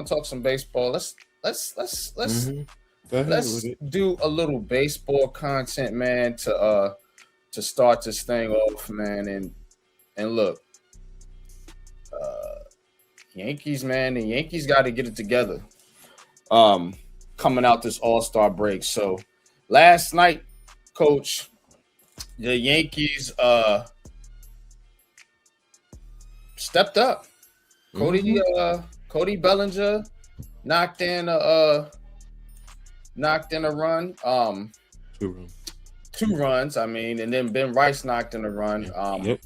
want to talk some baseball. Let's Mm-hmm. Go ahead with let's it. do a little baseball content, man, to start this thing off, man. And look, uh, Yankees, man, the Yankees got to get it together. Um, Coming out this All Star break. So last night, Coach, the Yankees stepped up. Mm-hmm. Cody Bellinger knocked in a run. 2 run. 2 runs. I mean, and then Ben Rice knocked in a run. Yep.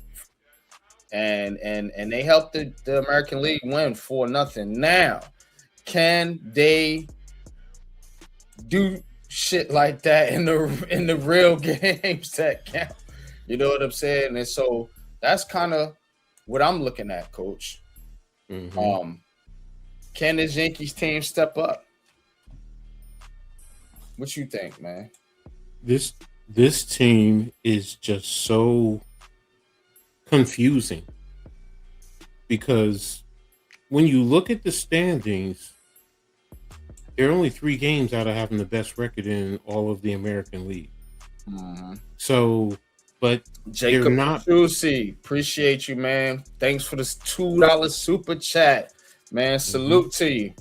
And they helped the American League win 4-0. Now, can they do shit like that in the real games that count? You know what I'm saying? And so that's kind of what I'm looking at, Coach. Mm-hmm. Can this Yankees team step up? What you think, man? This team is just so confusing because when you look at the standings, they're only 3 games out of having the best record in all of the American League. Mm-hmm. So, but they're Jacob not. Petrucci, appreciate you, man. Thanks for this $2 super chat, man. Salute to you.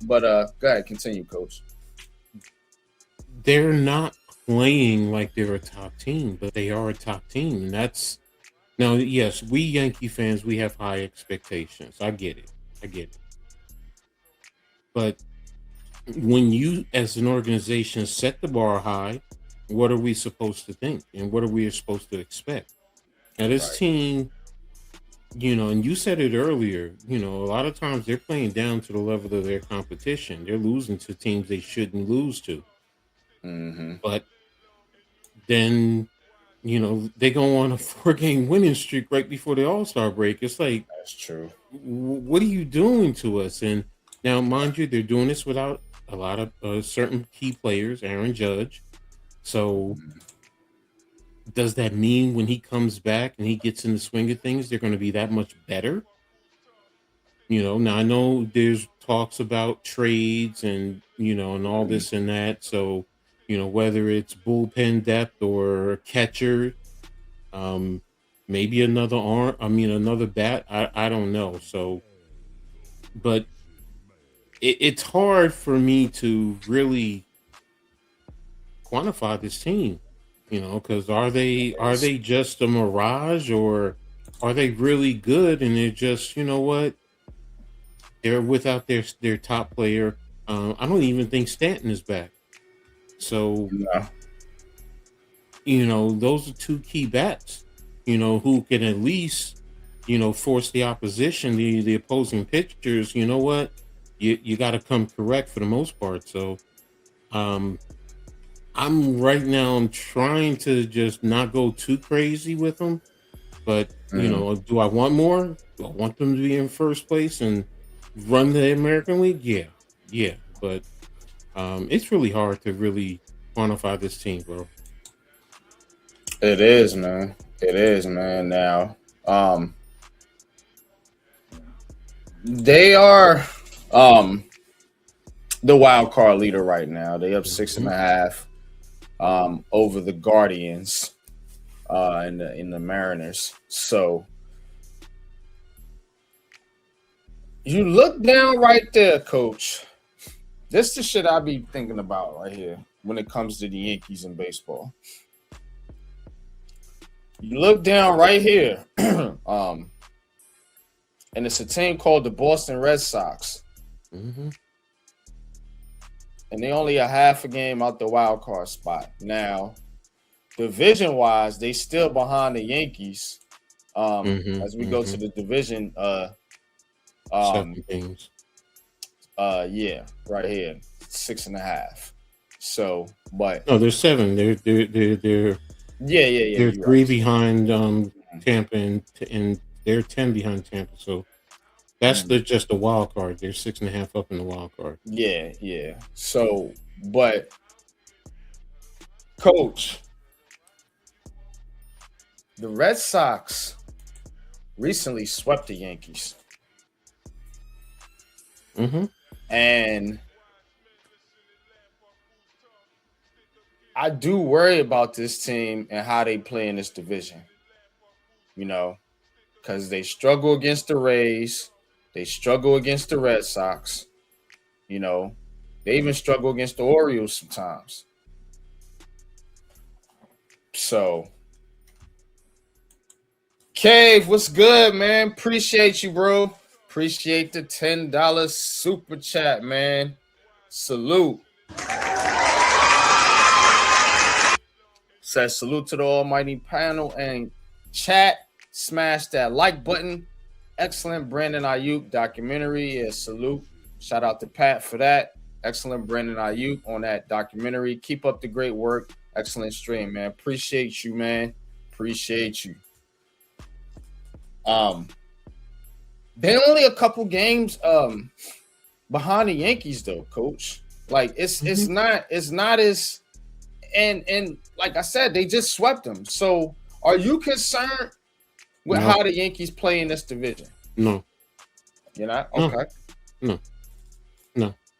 But go ahead, continue, Coach. They're not playing like they're a top team, but they are a top team, and that's now. Yes, we Yankee fans, we have high expectations. I get it. But when you, as an organization, set the bar high, what are we supposed to think, and what are we supposed to expect? Now, this team, and you said it earlier, a lot of times they're playing down to the level of their competition. They're losing to teams they shouldn't lose to. Mm-hmm. But then, they go on a 4-game winning streak right before the All-Star break. It's like, That's true. What are you doing to us? And now, mind you, they're doing this without a lot of certain key players, Aaron Judge. So does that mean when he comes back and he gets in the swing of things, they're going to be that much better? Now I know there's talks about trades and, and all this and that. So, whether it's bullpen depth or catcher, maybe another arm, another bat, I don't know. So, but it's hard for me to really quantify this team, because are they just a mirage, or are they really good and they're just, what, they're without their top player. I don't even think Stanton is back. So, those are 2 key bats, who can at least, force the opposition, the opposing pitchers, what, you got to come correct for the most part. So, I'm trying to just not go too crazy with them, but do I want more? Do I want them to be in first place and run the American League? Yeah, but it's really hard to really quantify this team, bro. It is, man. It is, man. Now, they are the wild card leader right now. They up 6.5 over the Guardians in the Mariners. So you look down right there, Coach. This is the shit I be thinking about right here when it comes to the Yankees in baseball. You look down right here, and it's a team called the Boston Red Sox. Mm-hmm. And they only a half a game out the wild card spot. Now, division-wise, they still behind the Yankees. As we go to the division, 7 games. Yeah, right here, 6.5. So, but no, they're 7. They're yeah. They're 3 behind Tampa, and they're 10 behind Tampa. So that's just the wild card. They're 6.5 up in the wild card. Yeah. So, but Coach, the Red Sox recently swept the Yankees. Mm-hmm. And I do worry about this team and how they play in this division. You know, because they struggle against the Rays, they struggle against the Red Sox. You know, they even struggle against the Orioles sometimes. So, Cave, what's good, man? Appreciate you, bro. Appreciate the $10 super chat, man. Salute. Says salute to the almighty panel and chat. Smash that like button. Excellent Brandon Ayuk documentary. Yeah, salute. Shout out to Pat for that. Excellent Brandon Ayuk on that documentary. Keep up the great work. Excellent stream, man. Appreciate you, man. Appreciate you. They're only a couple games behind the Yankees though, coach. Like it's not as and like I said, they just swept them. So are you concerned with how the Yankees play in this division? No. You're not? Okay. No.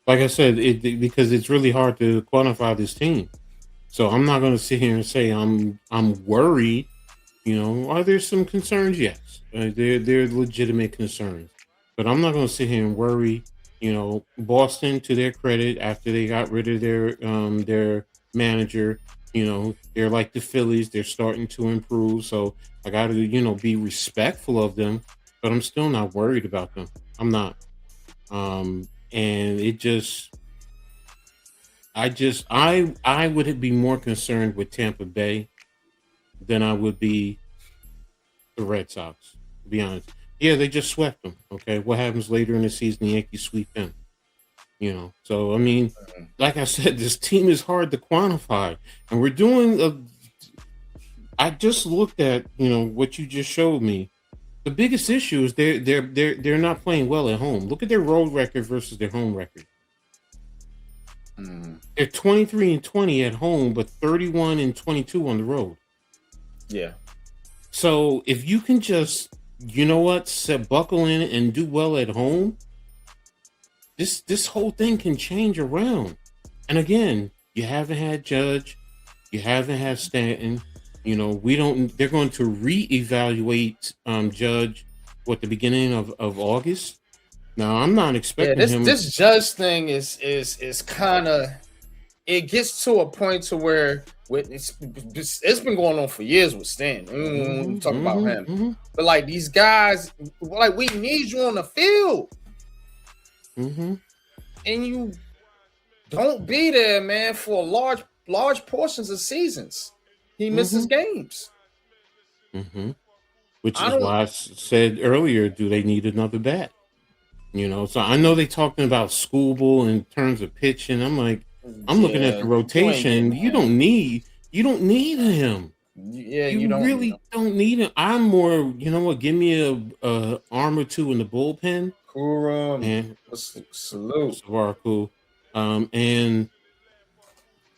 Like I said, because it's really hard to quantify this team. So I'm not going to sit here and say I'm worried. You know, are there some concerns? Yes, they're legitimate concerns, but I'm not going to sit here and worry. You know, Boston, to their credit, after they got rid of their manager, you know, they're like the Phillies. They're starting to improve. So I got to, be respectful of them, but I'm still not worried about them. I'm not. And it just, I would be more concerned with Tampa Bay than I would be the Red Sox, to be honest. Yeah, they just swept them. Okay. What happens later in the season? The Yankees sweep them. So I mean, like I said, this team is hard to quantify, and we're doing. I just looked at what you just showed me. The biggest issue is they're not playing well at home. Look at their road record versus their home record. They're 23-20 at home, but 31-22 on the road. Yeah. So if you can just, buckle in and do well at home, this whole thing can change around. And again, you haven't had Judge, you haven't had Stanton. They're going to reevaluate Judge the beginning of August. Now I'm not expecting him. This Judge thing is kind of, it gets to a point to where it's been going on for years with Stanton. We talk about him, but like these guys, like we need you on the field, and you don't be there, man, for large portions of seasons. He misses games. Which is why I said earlier, do they need another bat? So I know they talking about Scooble in terms of pitching. I'm like, I'm looking at the rotation. You don't need him. Yeah, you really don't need him. I'm more, give me a arm or two in the bullpen. Cool, and salute. Cool. And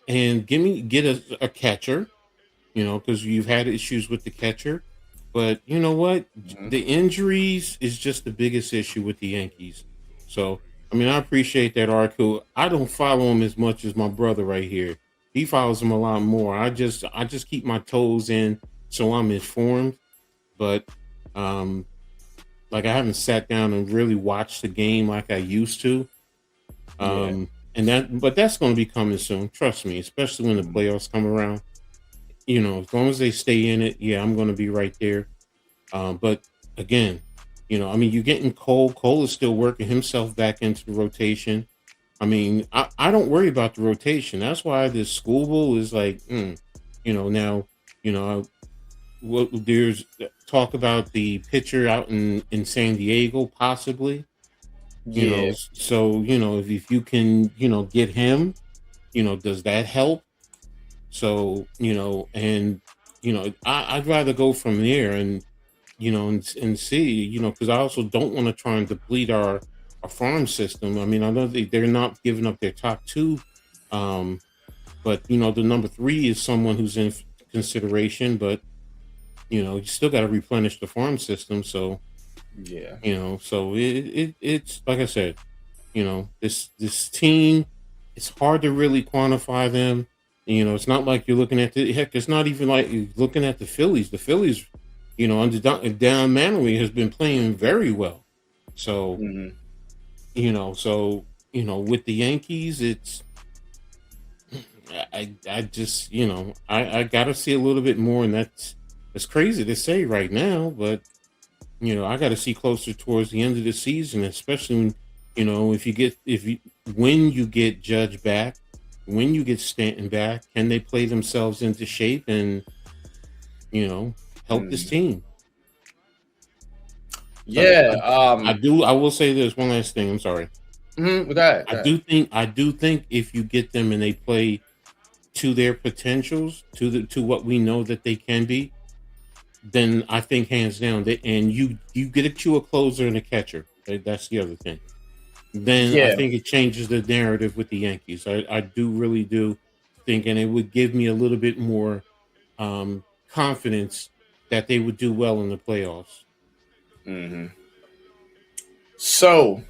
get a catcher. Because you've had issues with the catcher. But you know what? The injuries is just the biggest issue with the Yankees. So, I mean, I appreciate that article. I don't follow him as much as my brother right here. He follows him a lot more. I just keep my toes in so I'm informed. But like I haven't sat down and really watched the game like I used to. But that's going to be coming soon. Trust me, especially when the playoffs come around. As long as they stay in it, I'm going to be right there. But again, you're getting Cole. Cole is still working himself back into the rotation. I mean, I don't worry about the rotation. That's why this Scooble is like, now, there's talk about the pitcher out in San Diego, possibly. So, if you can, get him, does that help? So, I'd rather go from there and see, because I also don't want to try and deplete our farm system. I mean, I know they're not giving up their top two, but the number 3 is someone who's in consideration. But you still got to replenish the farm system. So Yeah. so it's like I said, this team, it's hard to really quantify them. It's not like you're looking at the heck. It's not even like you're looking at the Phillies. The Phillies, under Dan Manley has been playing very well. So Hmm. with the Yankees, I just I gotta see a little bit more, and that's crazy to say right now, but I got to see closer towards the end of the season, especially when, when you get Judge back, when you get Stanton back, can they play themselves into shape and you know help this Hmm. team? So Yeah. I will say this one last thing. I'm sorry. Go ahead. Go ahead. I do think if you get them and they play to their potentials, to what we know that they can be, then I think hands down that, and you get you a closer and a catcher. That's the other thing. Then I Yeah. think it changes the narrative with the Yankees. I do really do think, and it would give me a little bit more confidence that they would do well in the playoffs. Hmm. So,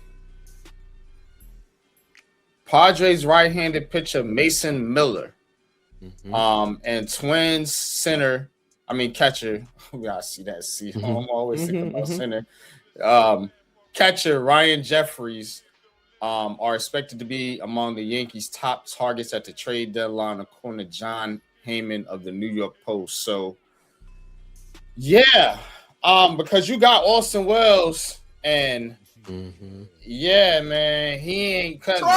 Padres right-handed pitcher Mason Miller, Hmm. and Twins center, I mean catcher. We gotta see that. See, Hmm. I'm always thinking about Hmm. center. Um, Catcher Ryan Jeffries are expected to be among the Yankees' top targets at the trade deadline, according to John Heyman of the New York Post. So, yeah, because you got Austin Wells, and Hmm. yeah, man, he ain't cutting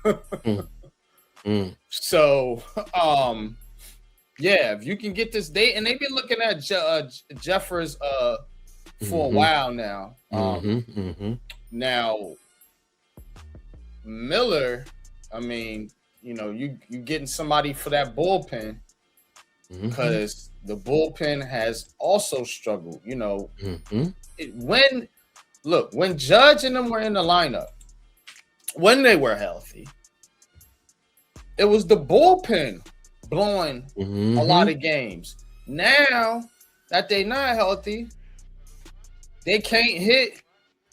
it. Hmm. So, yeah, if you can get this date, and they've been looking at Jeffers for a Hmm. while now. Hmm. Hmm. Now Miller, I mean, you getting somebody for that bullpen, Hmm. because the bullpen has also struggled. Hmm. When Judge and them were in the lineup, when they were healthy, it was the bullpen blowing a lot Hmm. of games. Now that they not healthy, they can't hit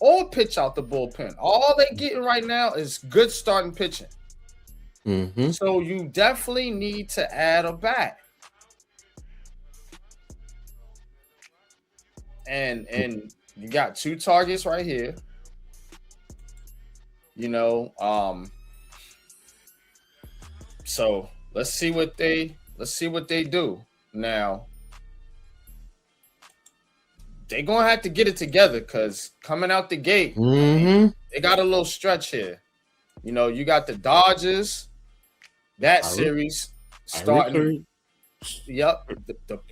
or pitch out the bullpen. All they getting right now is good starting pitching. Hmm. So you definitely need to add a bat. And you got two targets right here. You know, so let's see what they do. Now they're gonna have to get it together, because coming out the gate, I mean, Hmm. they got a little stretch here. You got the Dodgers, that Pirates, series Pirates starting. Yep,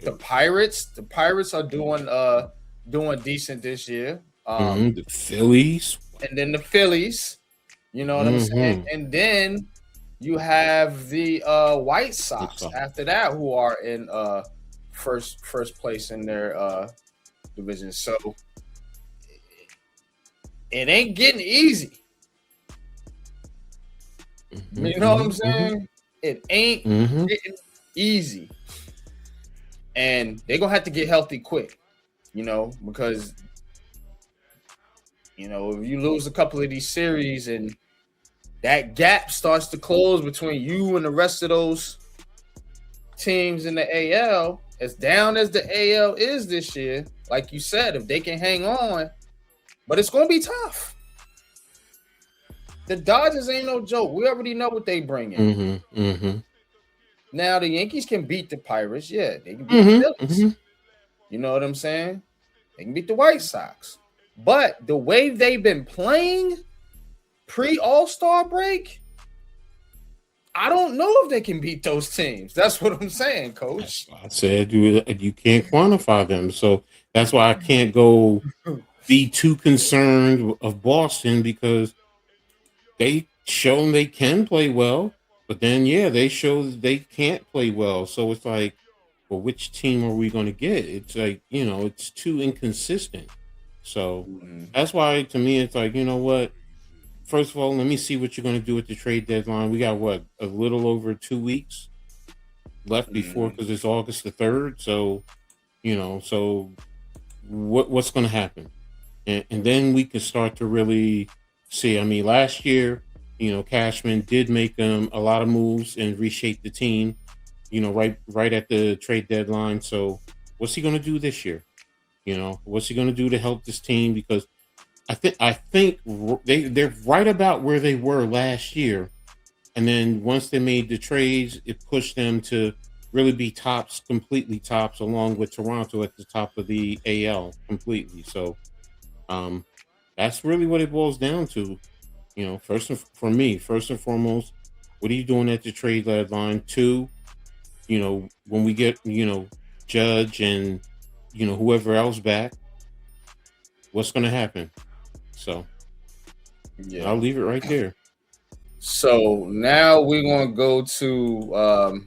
the Pirates. The Pirates are doing decent this year. the Phillies. And then the Phillies. You know what I'm saying? Hmm. And then you have the White Looks Sox like. after that, who are in first place in their division. So it ain't getting easy. Hmm. You know what I'm Hmm. saying? It ain't Hmm. getting easy. And they're gonna have to get healthy quick, because if you lose a couple of these series and that gap starts to close between you and the rest of those teams in the AL, as down as the AL is this year, like you said, if they can hang on, but it's going to be tough. The Dodgers ain't no joke. We already know what they bring in. Hmm. Hmm. Now, the Yankees can beat the Pirates. Yeah, they can beat the Hmm. Phillies. Hmm. You know what I'm saying? They can beat the White Sox. But the way they've been playing pre-All-Star break, I don't know if they can beat those teams. That's what I'm saying, That's Coach. why I said you can't quantify them. So that's why I can't go be too concerned of Boston, because they shown they can play well, but then yeah, they show that they can't play well. So it's like, well, which team are we going to get? It's like it's too inconsistent. So Mhm. that's why to me it's like, what? First of all, let me see what you're going to do at the trade deadline. We got what, a little over 2 weeks left before Mhm. because it's August the 3rd. So, so what's going to happen? And then we can start to really see. I mean, last year, Cashman did make a lot of moves and reshape the team. Right at the trade deadline. So, what's he going to do this year? What's he going to do to help this team? Because I think they're right about where they were last year, and then once they made the trades, it pushed them to really be tops, completely tops, along with Toronto at the top of the AL completely. So, um, that's really what it boils down to. For me, first and foremost, what are you doing at the trade deadline? Two, when we get, Judge and, whoever else back, what's going to happen? So Yeah. I'll leave it right there. So now we're gonna go to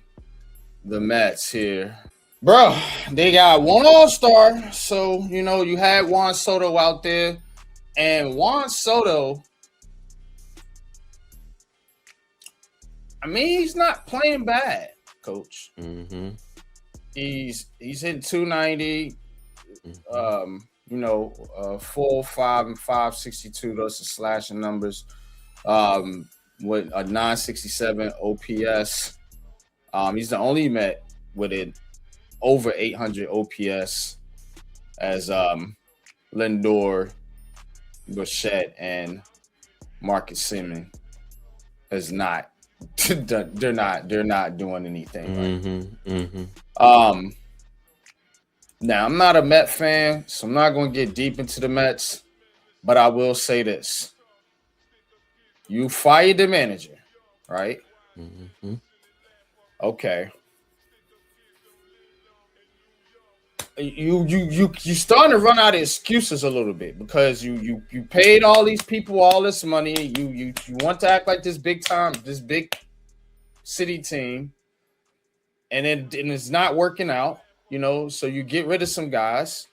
the Mets here. Bro, they got one all-star. So, you had Juan Soto out there. And Juan Soto, I mean, he's not playing bad, coach. Mm-hmm. He's hitting 290, Mm-hmm. 405 and 562. Those are slashing numbers. With a 967 OPS. He's the only Met with an over 800 OPS as Lindor, Bichette, and Marcus Semien has not. They're not doing anything. Right? Mm-hmm. Mm-hmm. Now I'm not a Met fan, so I'm not going to get deep into the Mets, but I will say this: you fired the manager, right? Mm-hmm. Okay. You starting to run out of excuses a little bit because you paid all these people all this money. You want to act like this big city team, and it's not working out. So you get rid of some guys.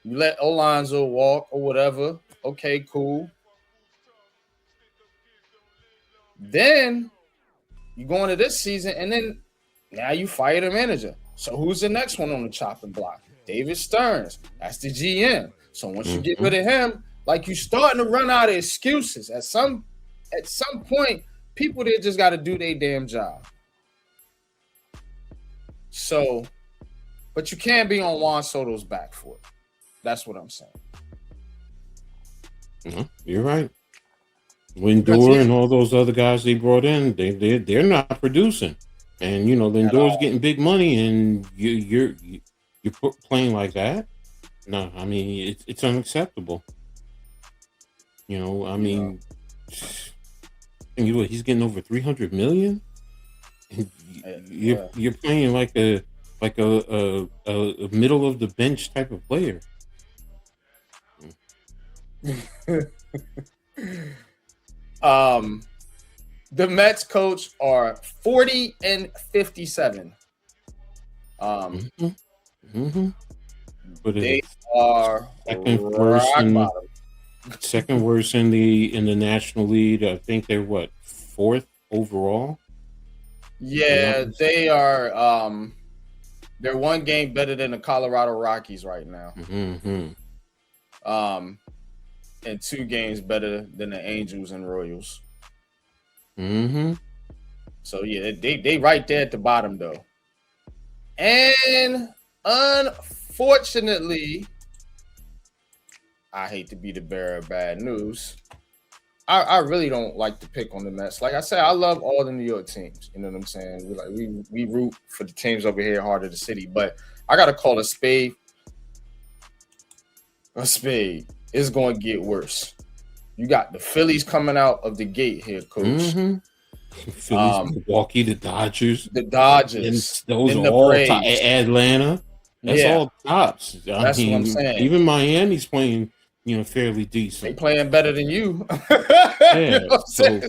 You let Alonso walk or whatever. Okay, cool. Then you go into this season, and then now you fire the manager. So who's the next one on the chopping block? David Stearns. That's the GM. So once you get Mm-hmm. rid of him, like you starting to run out of excuses. At some point, people there just got to do their damn job. So, but you can't be on Juan Soto's back foot. That's what I'm saying. Mm-hmm. You're right. Because Lindor and all those other guys they brought in, they're not producing, and at Lindor's all. getting big money, and you're playing like that. No, I mean it's unacceptable. I Yeah. mean, and he's getting over 300 million. And you're Yeah. you're playing like a middle of the bench type of player. um, the Mets coach are 40 and 57. Mm-hmm. Mm-hmm. But They it's are second worst rock in bottom. second worst in the National League. I think they're what, fourth overall. If I'm not Yeah, they mistaken. are. They're one game better than the Colorado Rockies right now. Mm-hmm. Um, and two games better than the Angels and Royals. Mm-hmm. So yeah, they right there at the bottom though. And unfortunately, I hate to be the bearer of bad news. I really don't like to pick on the Mets. Like I said, I love all the New York teams. You know what I'm saying? We root for the teams over here, heart of the city. But I gotta call a spade a spade. It's going to get worse. You got the Phillies coming out of the gate here, coach. Mm-hmm. Phillies, Um, Milwaukee, the Dodgers, the and Dodgers, those are then the all top. Braves. Atlanta, that's Yeah, all tops. I that's what I'm mean, saying. even Miami's playing, fairly They decent. playing better than you. You know Yeah, what I'm so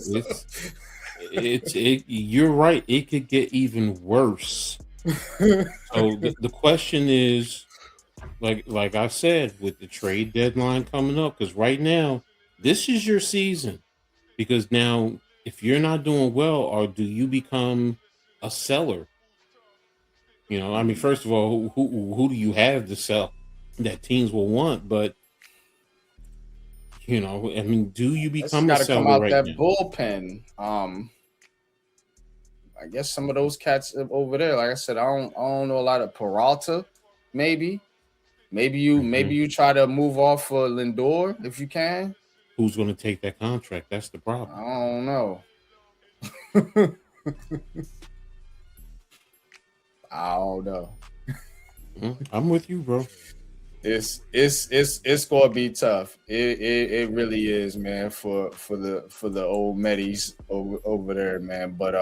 saying? you're right. It could get even worse. So the question is, like I said, with the trade deadline coming up, because right now this is your season. Because now, if you're not doing well, or do you become a seller? I mean, first of all, who do you have to sell that teams will want? But I mean, do you It's become a got to come seller out right that now? bullpen. I guess some of those cats over there, like I said, I don't know a lot of Peralta. Maybe Mhm. you try to move off for Lindor if you can. Who's going to take that contract? That's the I problem. don't know. I don't know. I'm with you, bro. It's gonna be tough. It really is, man, for the old Metis over there, man. But